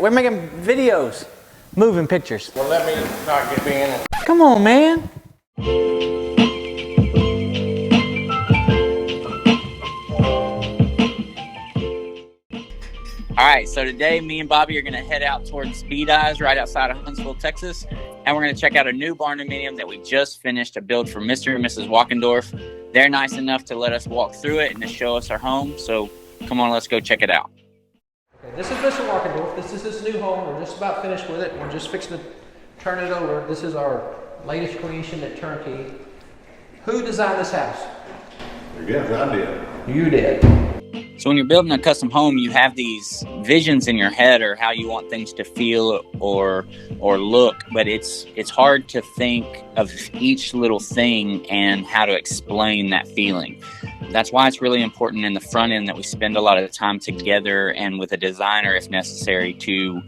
We're making videos, moving pictures. Well, let me not get in. Come on, man. All right, so today me and Bobby are gonna head out towards Speed Eyes right outside of Huntsville, Texas. And we're gonna check out a new bardominium that we just finished to build for Mr. and Mrs. Walkendorf. They're nice enough to let us walk through it and to show us our home. So come on, let's go check it out. Okay, this is Mr. Walkendorf. This is his new home. We're just about finished with it. We're just fixing to turn it over. This is our latest creation at Turnkey. Who designed this house? I guess I did. You did. So when you're building a custom home, you have these visions in your head or how you want things to feel or look, but it's hard to think of each little thing and how to explain that feeling. That's why it's really important in the front end that we spend a lot of time together and with a designer if necessary to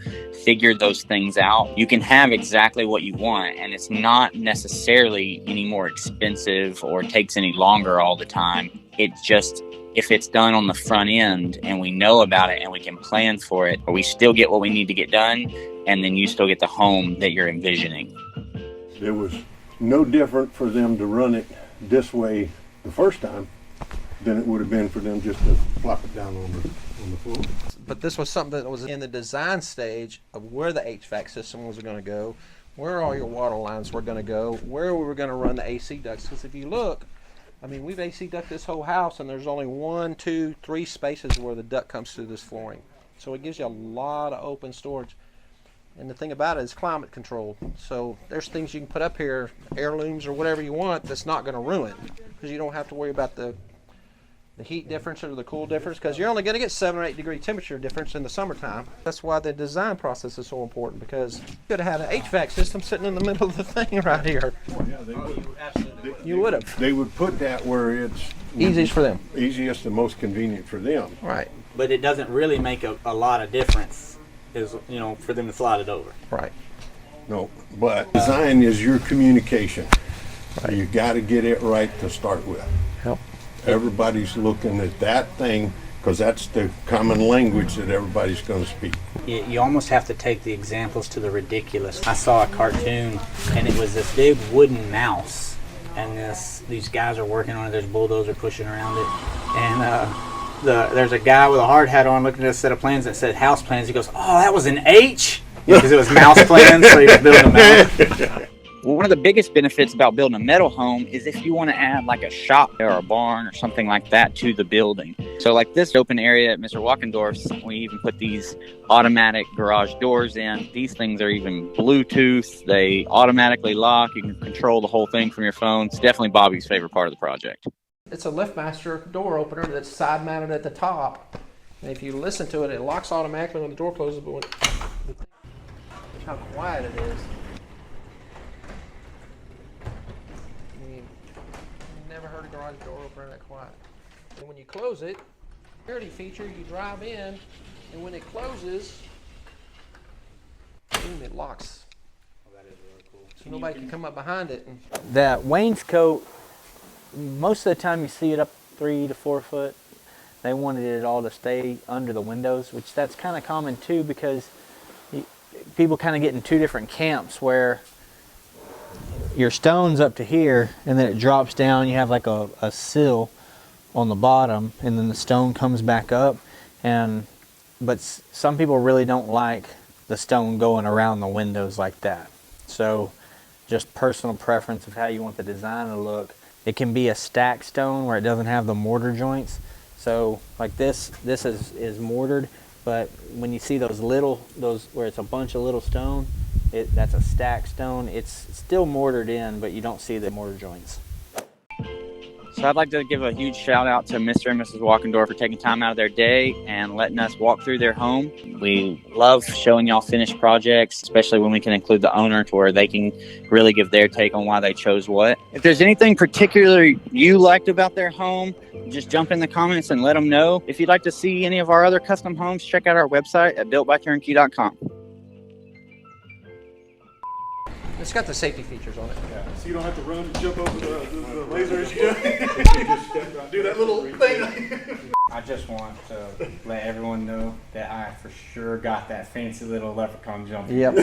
figure those things out. You can have exactly what you want and it's not necessarily any more expensive or takes any longer all the time. It just, if it's done on the front end and we know about it and we can plan for it, we still get what we need to get done and then you still get the home that you're envisioning. It was no different for them to run it this way the first time than it would have been for them just to flop it down on the floor. But this was something that was in the design stage of where the HVAC system was going to go, where all your water lines were going to go, where we were going to run the AC ducts. Because if you look, I mean, we've AC ducted this whole house, and there's only 1, 2, 3 spaces where the duct comes through this flooring. So it gives you a lot of open storage. And the thing about it is climate controlled. So there's things you can put up here, heirlooms or whatever you want, that's not going to ruin, because you don't have to worry about the heat difference or the cool difference, because you're only going to get 7 or 8 degree temperature difference in the summertime. That's why the design process is so important, because you could have had an HVAC system sitting in the middle of the thing right here. Yeah, they would. You would have. They would put that where it's Easiest for them. easiest and most convenient for them. Right. But it doesn't really make a lot of difference, is for them to slide it over. Right. No, but design is your communication. Right. You got to get it right to start with. Yep. Everybody's looking at that thing because that's the common language that everybody's going to speak. You almost have to take the examples to the ridiculous. I saw a cartoon, and it was this big wooden mouse, and these guys are working on it. There's a bulldozer pushing around it, and there's a guy with a hard hat on looking at a set of plans that said house plans. He goes, "Oh, that was an H," because it was mouse plans, so he was building a mouse. Well, one of the biggest benefits about building a metal home is if you want to add like a shop or a barn or something like that to the building. So like this open area at Mr. Walkendorf's, we even put these automatic garage doors in. These things are even Bluetooth. They automatically lock. You can control the whole thing from your phone. It's definitely Bobby's favorite part of the project. It's a LiftMaster door opener that's side mounted at the top. And if you listen to it, it locks automatically when the door closes. But look how quiet it is. Never heard a garage door opener that quiet. And when you close it, security feature, you drive in, and when it closes, boom, it locks. Oh, that is really cool. So nobody can come up behind it. That wainscot, most of the time you see it up 3 to 4 foot. They wanted it all to stay under the windows, which that's kind of common too, because people kind of get in two different camps where your stone's up to here and then it drops down. You have like a sill on the bottom and then the stone comes back up. But some people really don't like the stone going around the windows like that. So just personal preference of how you want the design to look. It can be a stacked stone where it doesn't have the mortar joints. So like this is mortared, but when you see those where it's a bunch of little stone, that's a stacked stone. It's still mortared in, but you don't see the mortar joints. So I'd like to give a huge shout out to Mr. and Mrs. Walkendorf for taking time out of their day and letting us walk through their home. We love showing y'all finished projects, especially when we can include the owner to where they can really give their take on why they chose what. If there's anything particular you liked about their home, just jump in the comments and let them know. If you'd like to see any of our other custom homes, check out our website at builtbyturnkey.com. It's got the safety features on it. Yeah, so you don't have to run and jump over the laser as you do. Do that little thing. I just want to let everyone know that I for sure got that fancy little leprechaun jumping. Yep.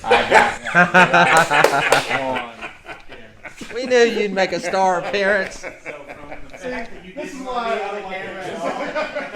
I got that. We knew you'd make a star appearance. So from the fact that you didn't want to be on the camera,